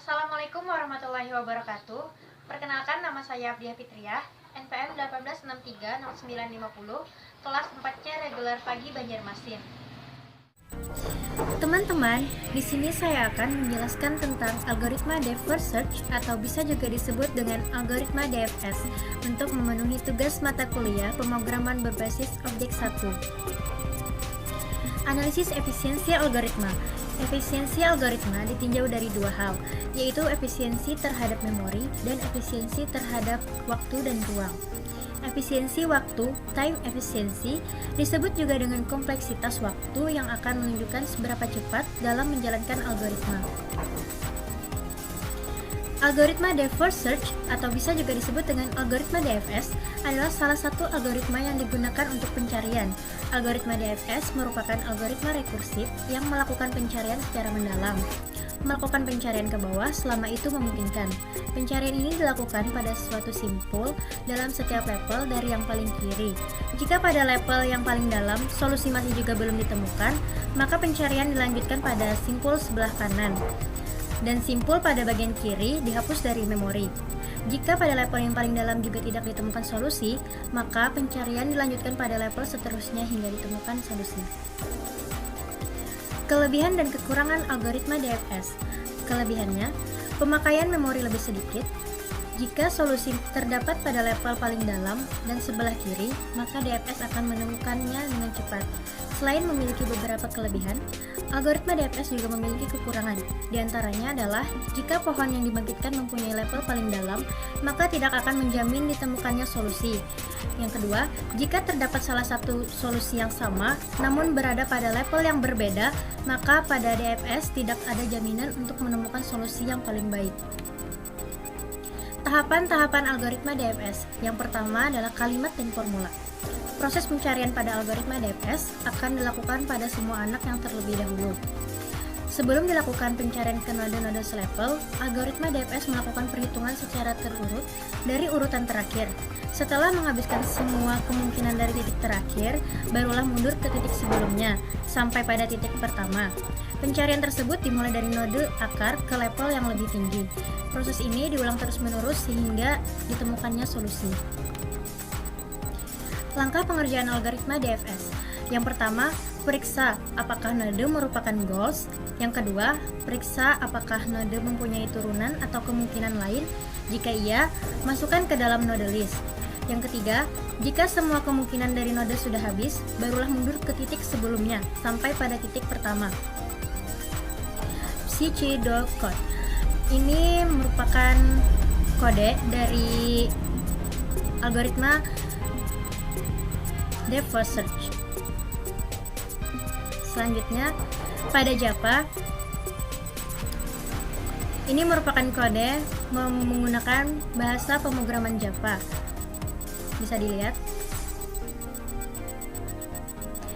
Assalamualaikum warahmatullahi wabarakatuh. Perkenalkan, nama saya Abdiah Fitriah, NPM 18630950, kelas 4C reguler pagi Banjarmasin. Teman-teman, di sini saya akan menjelaskan tentang algoritma Deep First Search atau bisa juga disebut dengan algoritma DFS untuk memenuhi tugas mata kuliah pemrograman berbasis objek 1. Analisis efisiensi algoritma. Efisiensi algoritma ditinjau dari dua hal, yaitu efisiensi terhadap memori dan efisiensi terhadap waktu dan ruang. Efisiensi waktu, time efficiency, disebut juga dengan kompleksitas waktu yang akan menunjukkan seberapa cepat dalam menjalankan algoritma. Algoritma Deep First Search atau bisa juga disebut dengan algoritma DFS adalah salah satu algoritma yang digunakan untuk pencarian. Algoritma DFS merupakan algoritma rekursif yang melakukan pencarian secara mendalam, melakukan pencarian ke bawah selama itu memungkinkan. Pencarian ini dilakukan pada suatu simpul dalam setiap level dari yang paling kiri. Jika pada level yang paling dalam solusi masih juga belum ditemukan, maka pencarian dilanjutkan pada simpul sebelah kanan, dan simpul pada bagian kiri dihapus dari memori. Jika pada level yang paling dalam juga tidak ditemukan solusi, maka pencarian dilanjutkan pada level seterusnya hingga ditemukan solusi. Kelebihan dan kekurangan algoritma DFS. Kelebihannya, pemakaian memori lebih sedikit. Jika solusi terdapat pada level paling dalam dan sebelah kiri, maka DFS akan menemukannya dengan cepat. Selain memiliki beberapa kelebihan, algoritma DFS juga memiliki kekurangan. Di antaranya adalah, jika pohon yang dibangkitkan mempunyai level paling dalam, maka tidak akan menjamin ditemukannya solusi. Yang kedua, jika terdapat salah satu solusi yang sama, namun berada pada level yang berbeda, maka pada DFS tidak ada jaminan untuk menemukan solusi yang paling baik. Tahapan-tahapan algoritma DFS. Yang pertama adalah kalimat dan formula. Proses pencarian pada algoritma DFS akan dilakukan pada semua anak yang terlebih dahulu. Sebelum dilakukan pencarian ke node-node selevel, algoritma DFS melakukan perhitungan secara terurut dari urutan terakhir. Setelah menghabiskan semua kemungkinan dari titik terakhir, barulah mundur ke titik sebelumnya, sampai pada titik pertama. Pencarian tersebut dimulai dari node akar ke level yang lebih tinggi. Proses ini diulang terus-menerus sehingga ditemukannya solusi. Langkah pengerjaan algoritma DFS. Yang pertama, periksa apakah node merupakan goals. Yang kedua, periksa apakah node mempunyai turunan atau kemungkinan lain. Jika iya, masukkan ke dalam node list. Yang ketiga, jika semua kemungkinan dari node sudah habis, barulah mundur ke titik sebelumnya sampai pada titik pertama. pseudo-code. Ini merupakan kode dari algoritma Deep First Search. Selanjutnya, pada Java, ini merupakan kode menggunakan bahasa pemrograman Java. Bisa dilihat.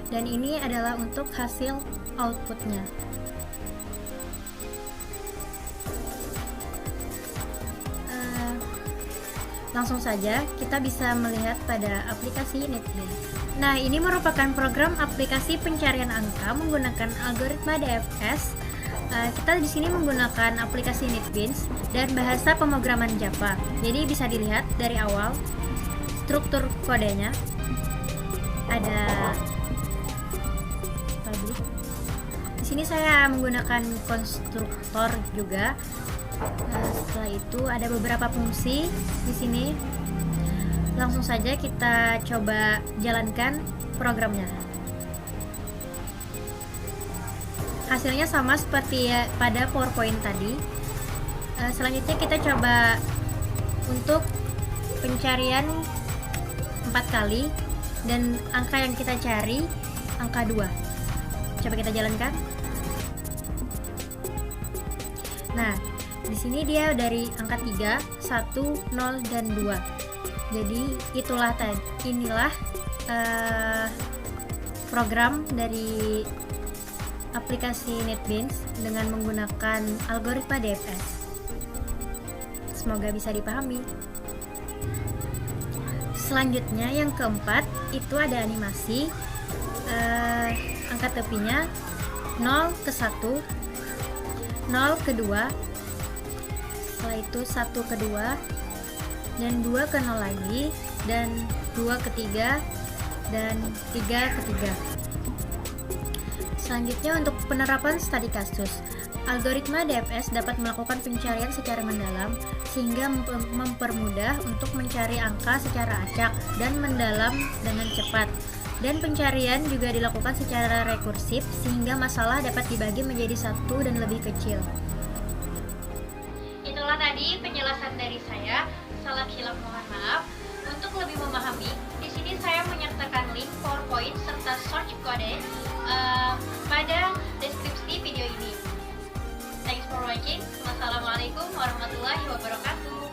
Dan ini adalah untuk hasil outputnya. Langsung saja kita bisa melihat pada aplikasi NetBeans. Nah, ini merupakan program aplikasi pencarian angka menggunakan algoritma DFS. Kita di sini menggunakan aplikasi NetBeans dan bahasa pemrograman Java. Jadi bisa dilihat dari awal struktur kodenya. Ada public. Di sini saya menggunakan konstruktor juga. Setelah itu ada beberapa fungsi di sini. Langsung saja kita coba jalankan programnya. Hasilnya sama seperti pada PowerPoint tadi. Selanjutnya kita coba untuk pencarian 4 kali dan angka yang kita cari angka 2. Coba kita jalankan. Nah, di sini dia dari angka 3, 1, 0, dan 2. Jadi inilah program dari aplikasi NetBeans dengan menggunakan algoritma DFS. Semoga bisa dipahami. Selanjutnya yang keempat itu ada animasi. Angka tepinya 0 ke 1, 0 ke 2, setelah itu 1 ke 2, dan 2 ke 0 lagi, dan 2 ke 3, dan 3 ke 3. Selanjutnya untuk penerapan studi kasus. Algoritma DFS dapat melakukan pencarian secara mendalam sehingga mempermudah untuk mencari angka secara acak dan mendalam dengan cepat. Dan pencarian juga dilakukan secara rekursif sehingga masalah dapat dibagi menjadi satu dan lebih kecil. Itulah tadi penjelasan dari saya. Salah hilaf mohon maaf. Untuk lebih memahami, di sini saya menyertakan link PowerPoint serta source code pada deskripsi video ini. Thanks for watching. Wassalamualaikum warahmatullahi wabarakatuh.